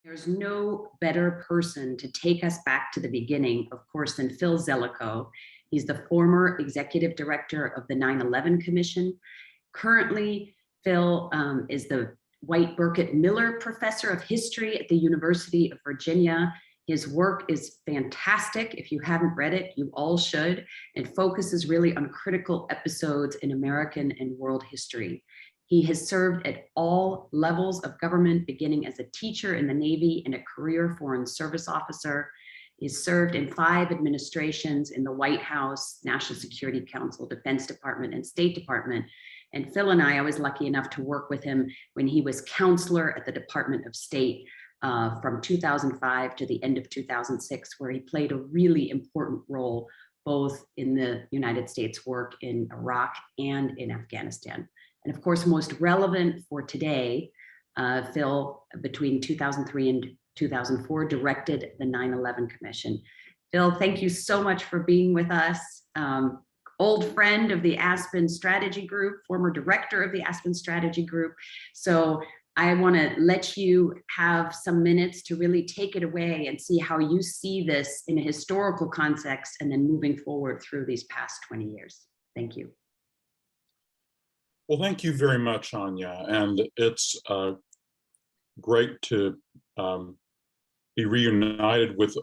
There's no better person to take us back to the beginning, of course, than Phil Zelikow. He's the former executive director of the 9/11 Commission. Currently, Phil is the White Burkett Miller Professor of History at the University of Virginia. His work is fantastic. If you haven't read it, you all should. It focuses really on critical episodes in American and world history. He has served at all levels of government, beginning as a teacher in the Navy and a career Foreign Service officer. He's served in 5 administrations in the White House, National Security Council, Defense Department, and State Department. And Phil and I was lucky enough to work with him when he was counselor at the Department of State from 2005 to the end of 2006, where he played a really important role both in the United States work in Iraq and in Afghanistan. And of course, most relevant for today, Phil, between 2003 and 2004, directed the 9/11 Commission. Phil, thank you so much for being with us. Old friend of the Aspen Strategy Group, former director of the Aspen Strategy Group. So I want to let you have some minutes to really take it away and see how you see this in a historical context and then moving forward through these past 20 years. Thank you. Well, thank you very much, Anya. And it's great to be reunited with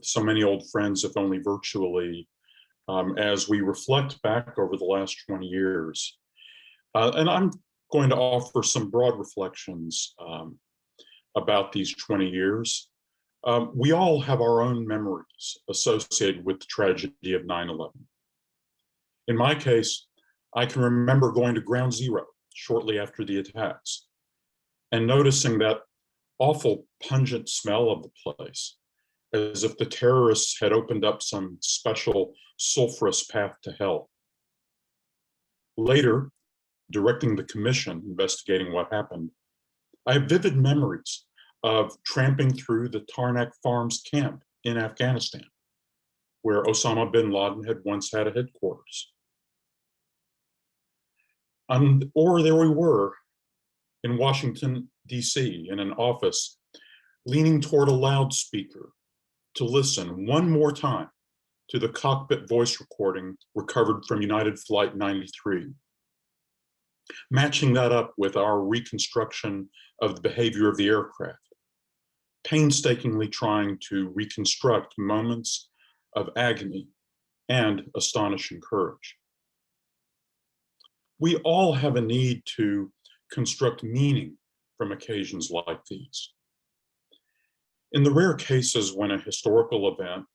so many old friends, if only virtually, as we reflect back over the last 20 years. And I'm going to offer some broad reflections about these 20 years. We all have our own memories associated with the tragedy of 9/11. In my case, I can remember going to Ground Zero shortly after the attacks and noticing that awful pungent smell of the place, as if the terrorists had opened up some special sulfurous path to hell. Later, directing the commission investigating what happened, I have vivid memories of tramping through the Tarnak Farms camp in Afghanistan, where Osama bin Laden had once had a headquarters. Or there we were in Washington, D.C., in an office, leaning toward a loudspeaker to listen one more time to the cockpit voice recording recovered from United Flight 93, matching that up with our reconstruction of the behavior of the aircraft, painstakingly trying to reconstruct moments of agony and astonishing courage. We all have a need to construct meaning from occasions like these. In the rare cases when a historical event,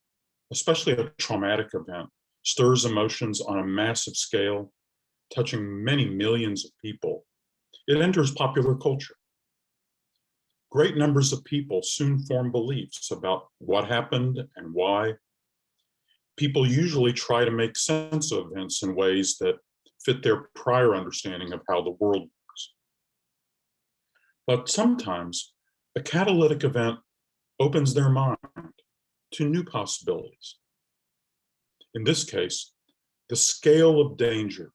especially a traumatic event, stirs emotions on a massive scale, touching many millions of people, it enters popular culture. Great numbers of people soon form beliefs about what happened and why. People usually try to make sense of events in ways that fit their prior understanding of how the world works. But sometimes a catalytic event opens their mind to new possibilities. In this case, the scale of danger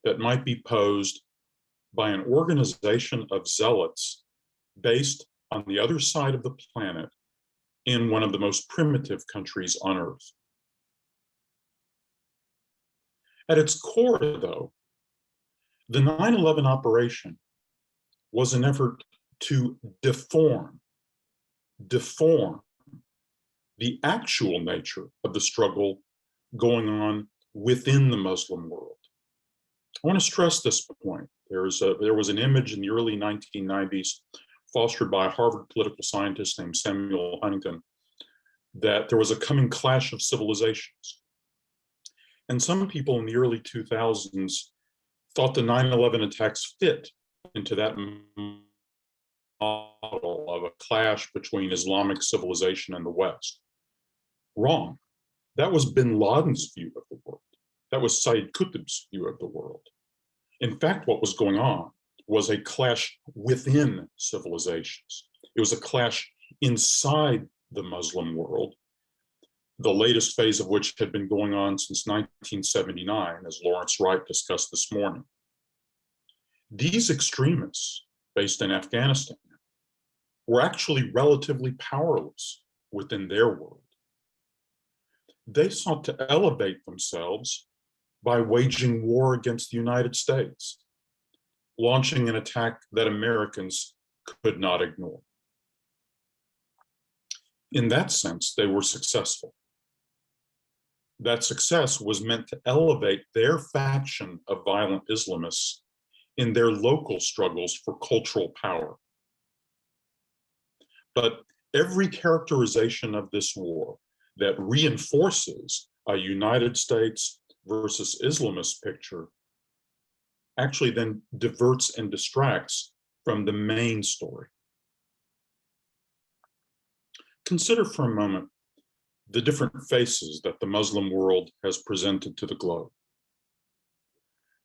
that might be posed by an organization of zealots based on the other side of the planet in one of the most primitive countries on Earth. At its core, though, the 9/11 operation was an effort to deform the actual nature of the struggle going on within the Muslim world. I want to stress this point. There was an image in the early 1990s fostered by a Harvard political scientist named Samuel Huntington that there was a coming clash of civilizations. And some people in the early 2000s thought the 9/11 attacks fit into that model of a clash between Islamic civilization and the West. Wrong. That was bin Laden's view of the world. That was Sayyid Qutb's view of the world. In fact, what was going on was a clash within civilizations. It was a clash inside the Muslim world, the latest phase of which had been going on since 1979, as Lawrence Wright discussed this morning. These extremists, based in Afghanistan, were actually relatively powerless within their world. They sought to elevate themselves by waging war against the United States, launching an attack that Americans could not ignore. In that sense, they were successful. That success was meant to elevate their faction of violent Islamists in their local struggles for cultural power. But every characterization of this war that reinforces a United States versus Islamist picture actually then diverts and distracts from the main story. Consider for a moment the different faces that the Muslim world has presented to the globe.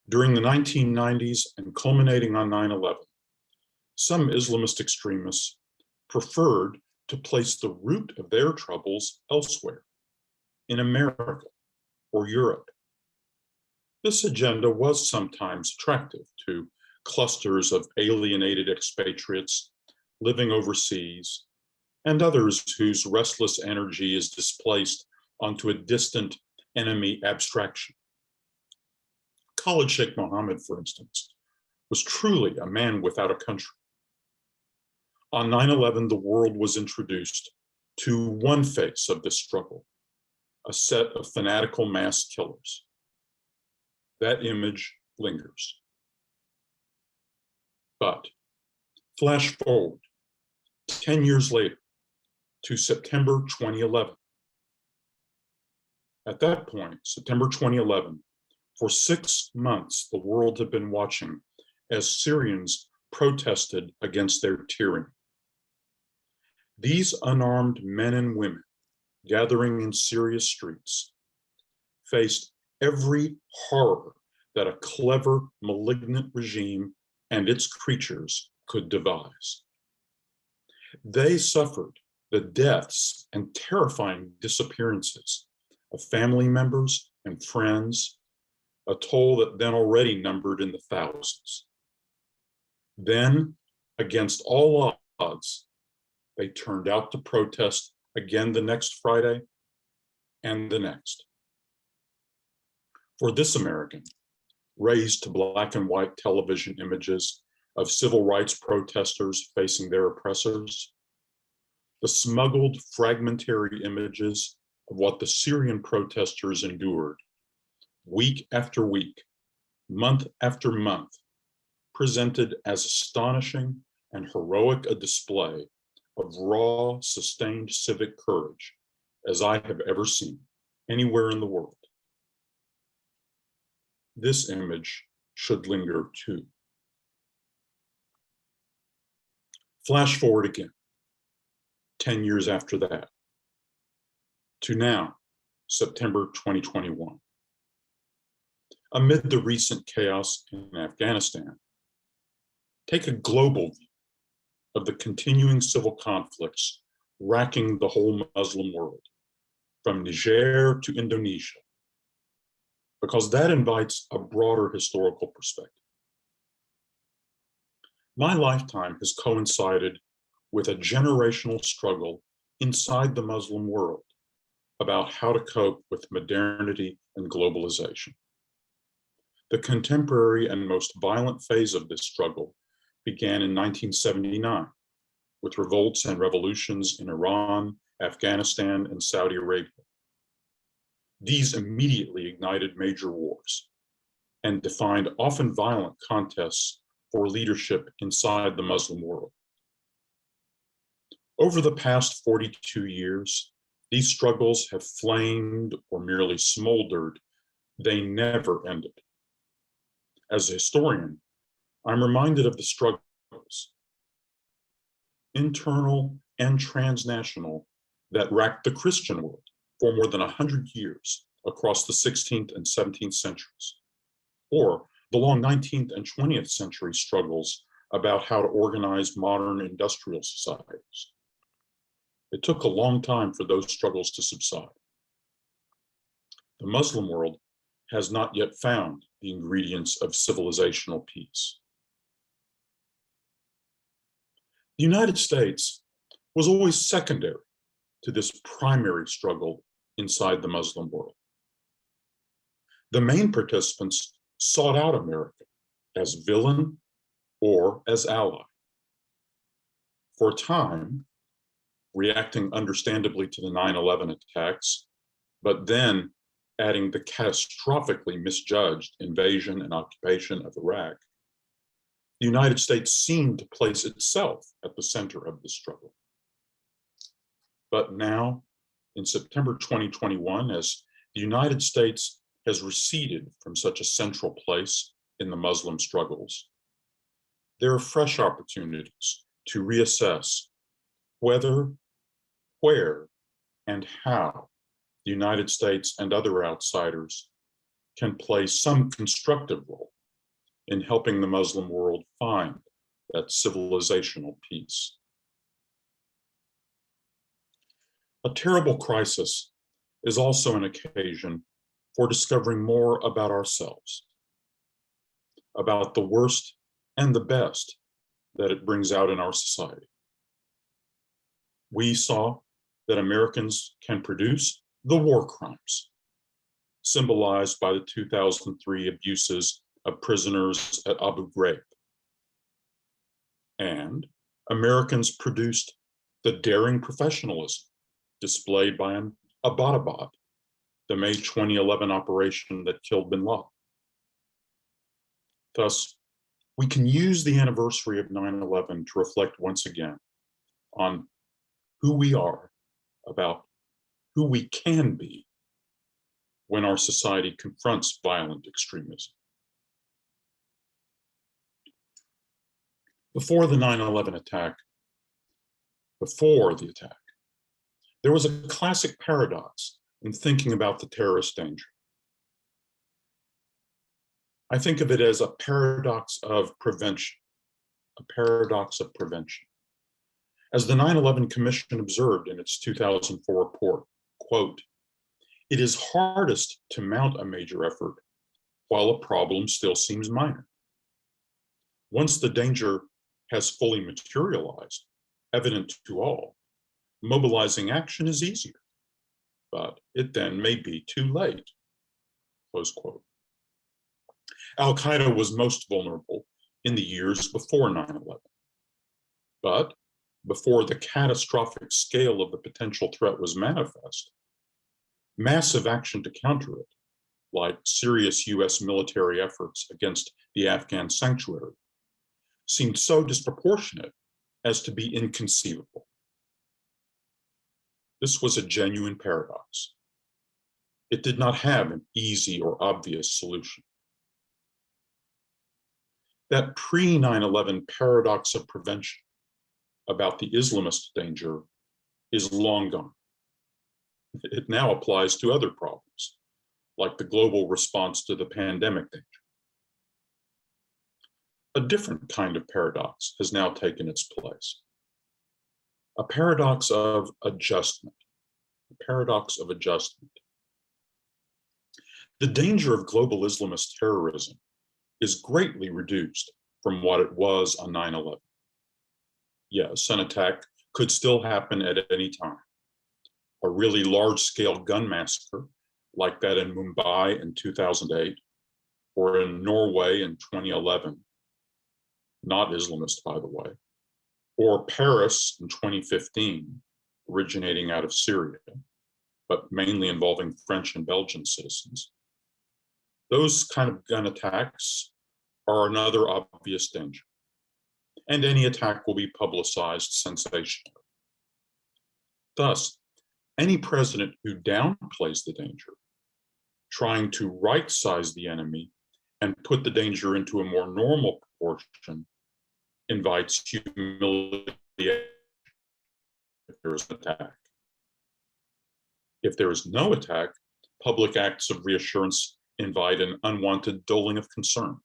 During the 1990s and culminating on 9/11, some Islamist extremists preferred to place the root of their troubles elsewhere, in America or Europe. This agenda was sometimes attractive to clusters of alienated expatriates living overseas and others whose restless energy is displaced onto a distant enemy abstraction. Khalid Sheikh Mohammed, for instance, was truly a man without a country. On 9/11, the world was introduced to one face of this struggle, a set of fanatical mass killers. That image lingers. But flash forward 10 years later to September 2011. At that point, September 2011, for 6 months, the world had been watching as Syrians protested against their tyranny. These unarmed men and women gathering in Syria's streets faced every horror that a clever, malignant regime and its creatures could devise. They suffered the deaths and terrifying disappearances of family members and friends, a toll that then already numbered in the thousands. Then, against all odds, they turned out to protest again the next Friday and the next. For this American, raised to black and white television images of civil rights protesters facing their oppressors, the smuggled fragmentary images of what the Syrian protesters endured week after week, month after month, presented as astonishing and heroic a display of raw, sustained civic courage as I have ever seen anywhere in the world. This image should linger too. Flash forward again, 10 years after that, to now, September 2021. Amid the recent chaos in Afghanistan, take a global view of the continuing civil conflicts racking the whole Muslim world, from Niger to Indonesia, because that invites a broader historical perspective. My lifetime has coincided with a generational struggle inside the Muslim world about how to cope with modernity and globalization. The contemporary and most violent phase of this struggle began in 1979 with revolts and revolutions in Iran, Afghanistan, and Saudi Arabia. These immediately ignited major wars and defined often violent contests for leadership inside the Muslim world. Over the past 42 years, these struggles have flamed or merely smoldered. They never ended. As a historian, I'm reminded of the struggles, internal and transnational, that racked the Christian world for more than 100 years across the 16th and 17th centuries, or the long 19th and 20th century struggles about how to organize modern industrial societies. It took a long time for those struggles to subside. The Muslim world has not yet found the ingredients of civilizational peace. The United States was always secondary to this primary struggle inside the Muslim world. The main participants sought out America as villain or as ally. For a time, reacting understandably to the 9/11 attacks, but then adding the catastrophically misjudged invasion and occupation of Iraq, the United States seemed to place itself at the center of the struggle. But now, in September 2021, as the United States has receded from such a central place in the Muslim struggles, there are fresh opportunities to reassess whether, where, and how the United States and other outsiders can play some constructive role in helping the Muslim world find that civilizational peace. A terrible crisis is also an occasion for discovering more about ourselves, about the worst and the best that it brings out in our society. We saw that Americans can produce the war crimes, symbolized by the 2003 abuses of prisoners at Abu Ghraib. And Americans produced the daring professionalism displayed by Abbottabad, the May 2011 operation that killed bin Laden. Thus, we can use the anniversary of 9/11 to reflect once again on who we are, about who we can be when our society confronts violent extremism. Before the 9/11 attack, there was a classic paradox in thinking about the terrorist danger. I think of it as a paradox of prevention, a paradox of prevention. As the 9/11 Commission observed in its 2004 report, quote, "It is hardest to mount a major effort while a problem still seems minor. Once the danger has fully materialized, evident to all, mobilizing action is easier, but it then may be too late," close quote. Al-Qaeda was most vulnerable in the years before 9/11. But before the catastrophic scale of the potential threat was manifest, massive action to counter it, like serious US military efforts against the Afghan sanctuary, seemed so disproportionate as to be inconceivable. This was a genuine paradox. It did not have an easy or obvious solution. That pre-9/11 paradox of prevention about the Islamist danger is long gone. It now applies to other problems, like the global response to the pandemic danger. A different kind of paradox has now taken its place. A paradox of adjustment. A paradox of adjustment. The danger of global Islamist terrorism is greatly reduced from what it was on 9/11. Yes, an attack could still happen at any time. A really large-scale gun massacre, like that in Mumbai in 2008, or in Norway in 2011, not Islamist, by the way, or Paris in 2015, originating out of Syria, but mainly involving French and Belgian citizens. Those kind of gun attacks are another obvious danger, and any attack will be publicized sensationally. Thus, any president who downplays the danger, trying to right-size the enemy and put the danger into a more normal proportion, invites humiliation if there is an attack. If there is no attack, public acts of reassurance invite an unwanted doling of concern.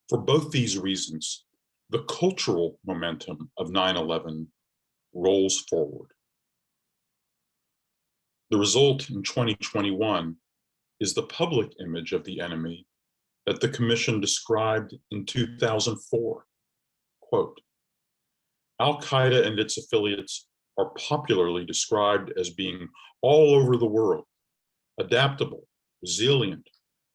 For both these reasons, the cultural momentum of 9/11 rolls forward. The result in 2021 is the public image of the enemy that the Commission described in 2004. Quote, Al-Qaeda and its affiliates are popularly described as being all over the world, adaptable, resilient,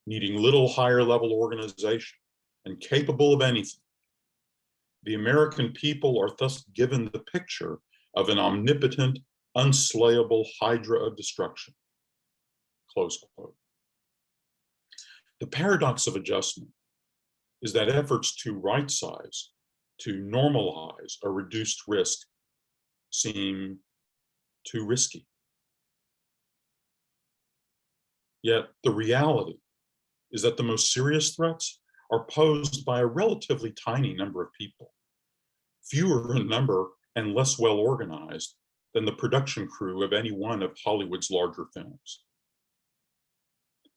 needing little higher level organization, and capable of anything. The American people are thus given the picture of an omnipotent, unslayable hydra of destruction. Close quote. The paradox of adjustment is that efforts to right-size, to normalize a reduced risk seem too risky. Yet the reality is that the most serious threats are posed by a relatively tiny number of people, fewer in number and less well organized than the production crew of any one of Hollywood's larger films.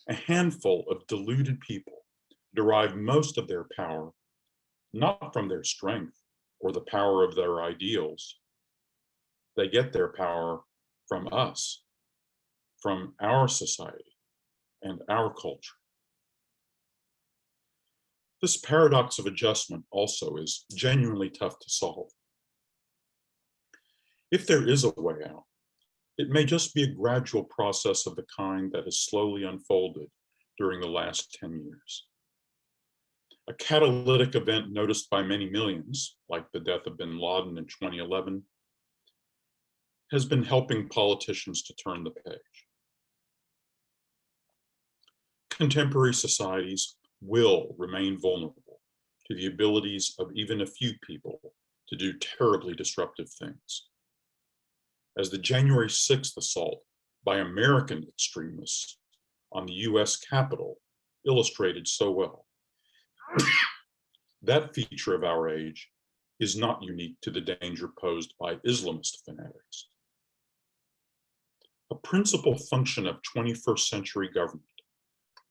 A handful of deluded people derive most of their power not from their strength or the power of their ideals. They get their power from us, from our society and our culture. This paradox of adjustment also is genuinely tough to solve. If there is a way out, it may just be a gradual process of the kind that has slowly unfolded during the last 10 years. A catalytic event noticed by many millions, like the death of bin Laden in 2011, has been helping politicians to turn the page. Contemporary societies will remain vulnerable to the abilities of even a few people to do terribly disruptive things. As the January 6th assault by American extremists on the US Capitol illustrated so well, that feature of our age is not unique to the danger posed by Islamist fanatics. A principal function of 21st century government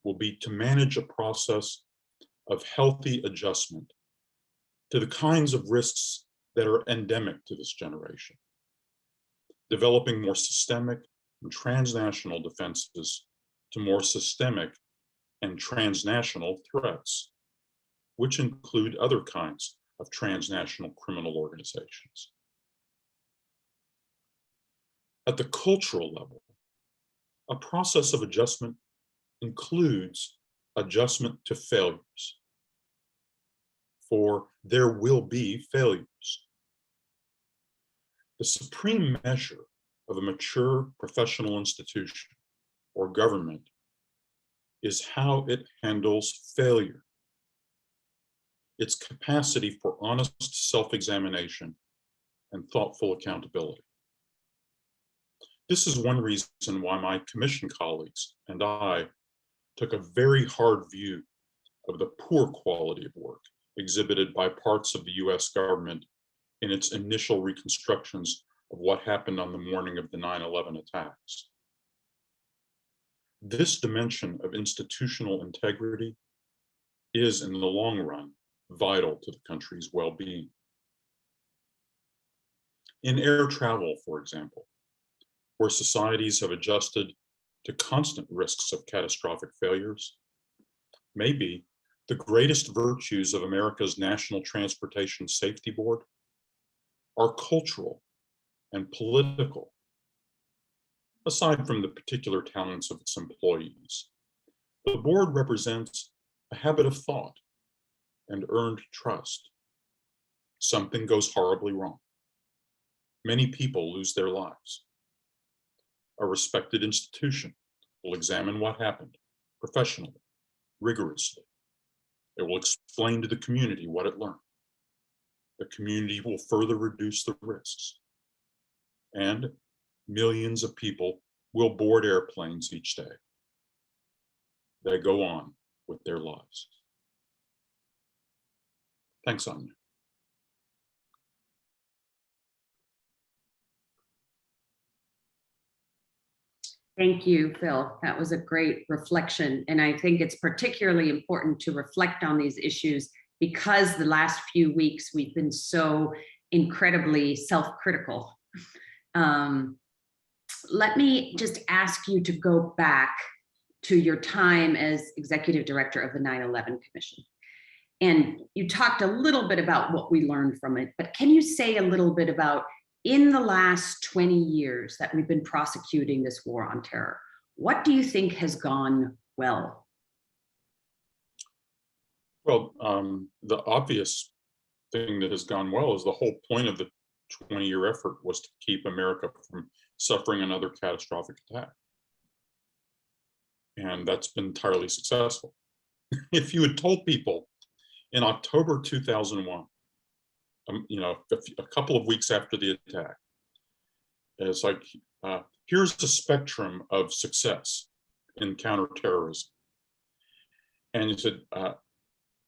will be to manage a process of healthy adjustment to the kinds of risks that are endemic to this generation, developing more systemic and transnational defenses to more systemic and transnational threats, which include other kinds of transnational criminal organizations. At the cultural level, a process of adjustment includes adjustment to failures, for there will be failures. The supreme measure of a mature professional institution or government is how it handles failure, its capacity for honest self-examination and thoughtful accountability. This is one reason why my commission colleagues and I took a very hard view of the poor quality of work exhibited by parts of the US government in its initial reconstructions of what happened on the morning of the 9/11 attacks. This dimension of institutional integrity is, in the long run, vital to the country's well-being. In air travel, for example, where societies have adjusted to constant risks of catastrophic failures, maybe the greatest virtues of America's National Transportation Safety Board are cultural and political, aside from the particular talents of its employees. The board represents a habit of thought and earned trust. Something goes horribly wrong. Many people lose their lives. A respected institution will examine what happened professionally, rigorously. It will explain to the community what it learned. The community will further reduce the risks. And millions of people will board airplanes each day. They go on with their lives. Thanks, Anya. Thank you, Phil. That was a great reflection. And I think it's particularly important to reflect on these issues because the last few weeks we've been so incredibly self-critical. Let me just ask you to go back to your time as executive director of the 9/11 Commission. And you talked a little bit about what we learned from it, but can you say a little bit about, in the last 20 years that we've been prosecuting this war on terror, what do you think has gone well? Well, the obvious thing that has gone well is the whole point of the 20-year effort was to keep America from suffering another catastrophic attack. And that's been entirely successful. If you had told people in October 2001, a couple of weeks after the attack, it's like, here's the spectrum of success in counterterrorism. And you said,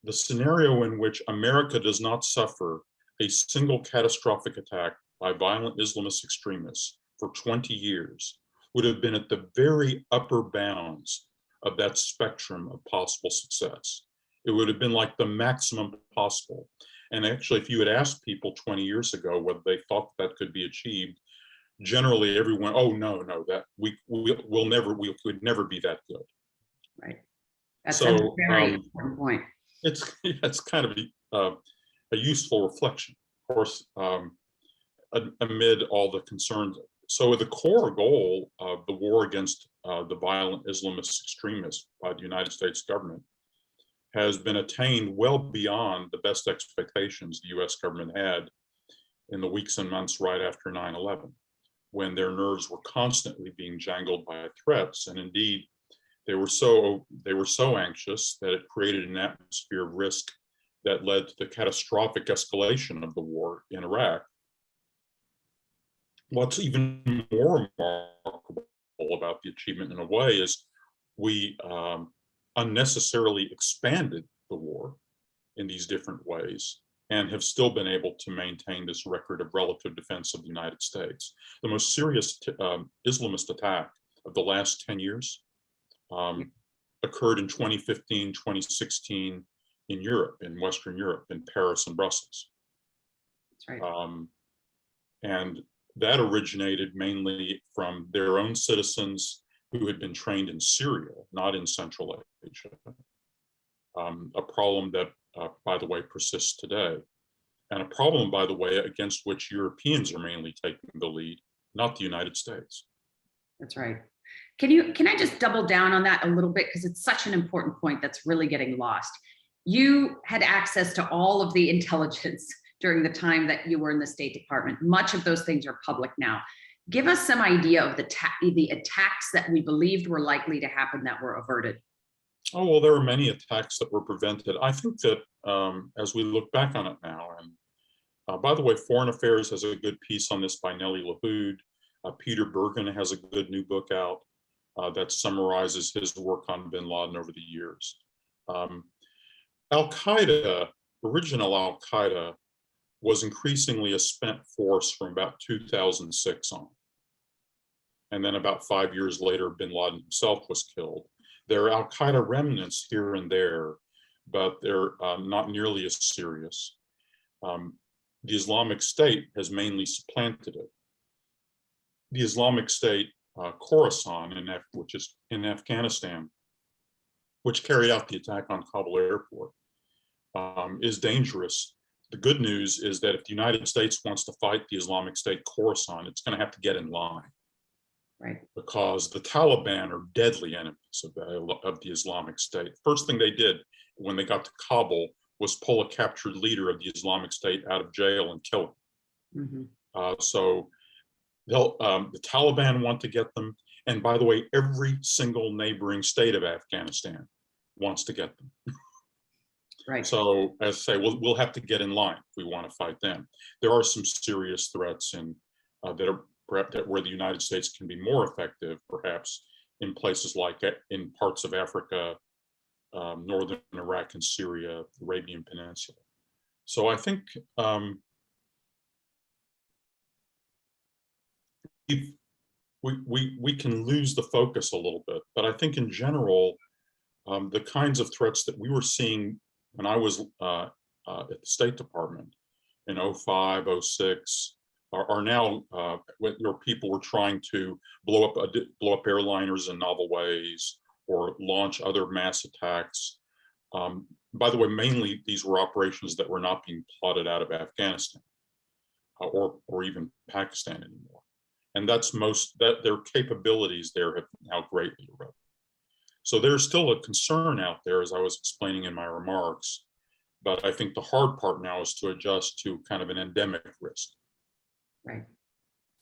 the scenario in which America does not suffer a single catastrophic attack by violent Islamist extremists for 20 years would have been at the very upper bounds of that spectrum of possible success. It would have been like the maximum possible. And actually, if you had asked people 20 years ago whether they thought that could be achieved, generally everyone, oh, no, that we could never be that good. Right. That's a very important point. It's kind of a useful reflection, of course, amid all the concerns. So the core goal of the war against the violent Islamist extremists by the United States government has been attained well beyond the best expectations the US government had in the weeks and months right after 9/11, when their nerves were constantly being jangled by threats. And indeed, they were so anxious that it created an atmosphere of risk that led to the catastrophic escalation of the war in Iraq. What's even more remarkable about the achievement, in a way, is we unnecessarily expanded the war in these different ways and have still been able to maintain this record of relative defense of the United States. The most serious Islamist attack of the last 10 years occurred in 2015, 2016 in Europe, in Western Europe, in Paris and Brussels. That's right. And that originated mainly from their own citizens who had been trained in Syria, not in Central Asia. A problem that, by the way, persists today. And a problem, by the way, against which Europeans are mainly taking the lead, not the United States. That's right. Can I just double down on that a little bit, because it's such an important point that's really getting lost. You had access to all of the intelligence during the time that you were in the State Department. Much of those things are public now. Give us some idea of the attacks that we believed were likely to happen that were averted. Oh, well, there were many attacks that were prevented. I think that as we look back on it now, and by the way, Foreign Affairs has a good piece on this by Nellie LaHood. Peter Bergen has a good new book out that summarizes his work on bin Laden over the years. Al-Qaeda, original Al-Qaeda, was increasingly a spent force from about 2006 on. And then about 5 years later, bin Laden himself was killed. There are Al-Qaeda remnants here and there, but they're not nearly as serious. The Islamic State has mainly supplanted it. The Islamic State, Khorasan, which is in Afghanistan, which carried out the attack on Kabul airport, is dangerous. The good news is that if the United States wants to fight the Islamic State Khorasan, it's going to have to get in line. Right. Because the Taliban are deadly enemies of the Islamic State. First thing they did when they got to Kabul was pull a captured leader of the Islamic State out of jail and kill him. Mm-hmm. So the Taliban want to get them. And by the way, every single neighboring state of Afghanistan wants to get them. Right. So as I say, we'll have to get in line if we want to fight them. There are some serious threats that are perhaps where the United States can be more effective, perhaps in places like in parts of Africa, northern Iraq and Syria, the Arabian Peninsula. So I think we can lose the focus a little bit, but I think in general, the kinds of threats that we were seeing when I was at the State Department in 05, 06, are now where people were trying to blow up airliners in novel ways or launch other mass attacks. by the way, mainly these were operations that were not being plotted out of Afghanistan or even Pakistan anymore. And that's that their capabilities there have now greatly eroded. So there's still a concern out there, as I was explaining in my remarks, but I think the hard part now is to adjust to kind of an endemic risk. Right.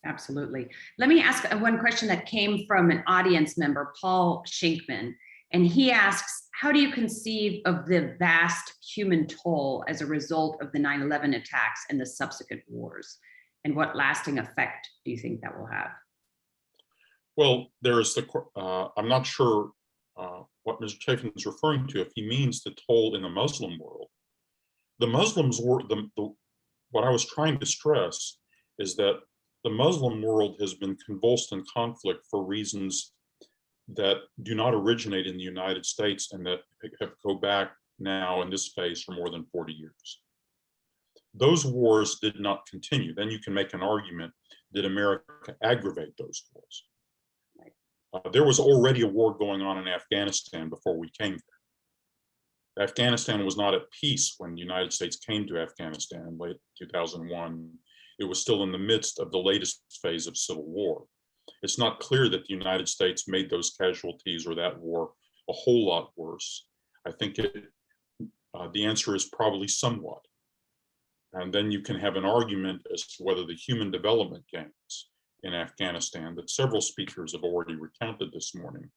Absolutely. Let me ask one question that came from an audience member, Paul Shinkman, and he asks, how do you conceive of the vast human toll as a result of the 9/11 attacks and the subsequent wars? And what lasting effect do you think that will have? Well, there's I'm not sure what Mr. Chafin is referring to, if he means the toll in the Muslim world. The Muslims were, what I was trying to stress is that the Muslim world has been convulsed in conflict for reasons that do not originate in the United States and that have go back now in this phase for more than 40 years. Those wars did not continue. Then you can make an argument, did America aggravate those wars? There was already a war going on in Afghanistan before we came there. Afghanistan was not at peace when the United States came to Afghanistan in late 2001. It was still in the midst of the latest phase of civil war. It's not clear that the United States made those casualties or that war a whole lot worse. I think the answer is probably somewhat. And then you can have an argument as to whether the human development gains in Afghanistan that several speakers have already recounted this morning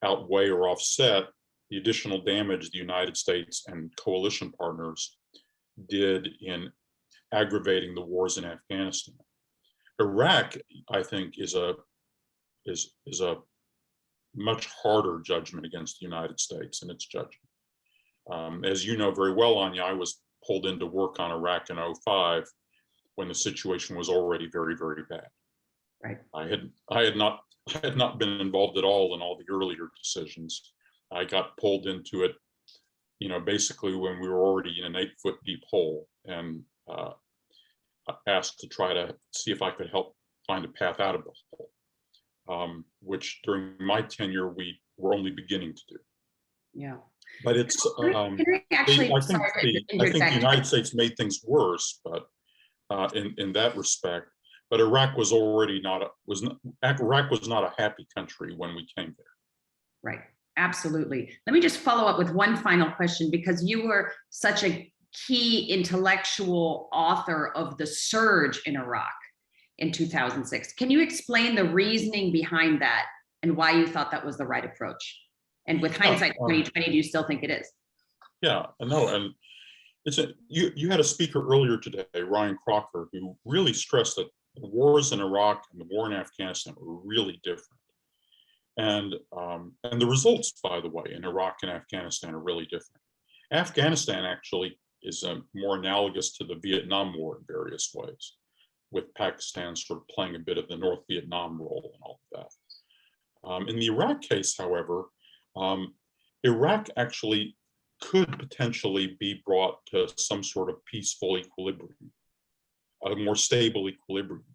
outweigh or offset the additional damage the United States and coalition partners did in aggravating the wars in Afghanistan. Iraq, I think, is a much harder judgment against the United States in its judgment. As you know very well, Anya, I was pulled into work on Iraq in 2005 when the situation was already very, very bad. Right. I had not been involved at all in all the earlier decisions. I got pulled into it, basically when we were already in an 8-foot deep hole, and asked to try to see if I could help find a path out of the hole, which during my tenure we were only beginning to do. Yeah. But it's I think the United States made things worse, but in that respect. But Iraq was already Iraq was not a happy country when we came there. Right. Absolutely. Let me just follow up with one final question, because you were such a key intellectual author of the surge in Iraq in 2006. Can you explain the reasoning behind that and why you thought that was the right approach? And with hindsight 2020, do you still think it is? Yeah, no, and you had a speaker earlier today, Ryan Crocker, who really stressed that the wars in Iraq and the war in Afghanistan were really different. And the results, by the way, in Iraq and Afghanistan are really different. Afghanistan actually is more analogous to the Vietnam War in various ways, with Pakistan sort of playing a bit of the North Vietnam role and all of that. In the Iraq case, however, Iraq actually could potentially be brought to some sort of peaceful equilibrium, a more stable equilibrium.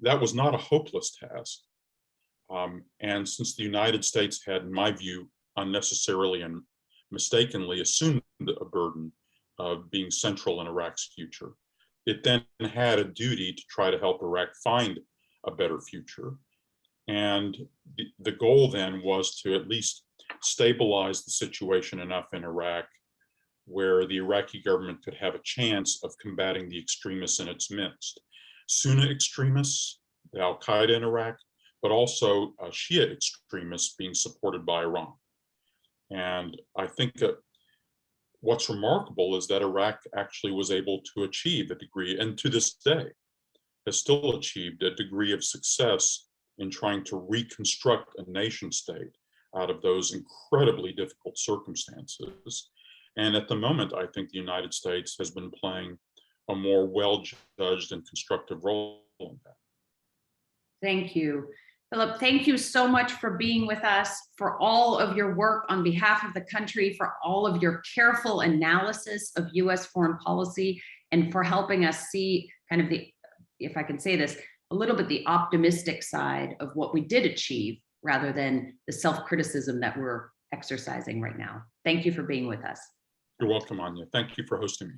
That was not a hopeless task. And since the United States had, in my view, unnecessarily and mistakenly assumed a burden of being central in Iraq's future, it then had a duty to try to help Iraq find a better future. And the goal then was to at least stabilize the situation enough in Iraq where the Iraqi government could have a chance of combating the extremists in its midst. Sunni extremists, the Al-Qaeda in Iraq, but also Shia extremists being supported by Iran. And I think that what's remarkable is that Iraq actually was able to achieve a degree, and to this day has still achieved a degree of success in trying to reconstruct a nation state out of those incredibly difficult circumstances. And at the moment, I think the United States has been playing a more well-judged and constructive role in that. Thank you. Philip, thank you so much for being with us, for all of your work on behalf of the country, for all of your careful analysis of US foreign policy, and for helping us see kind of the, if I can say this, a little bit the optimistic side of what we did achieve rather than the self-criticism that we're exercising right now. Thank you for being with us. You're welcome, Anya. Thank you for hosting me.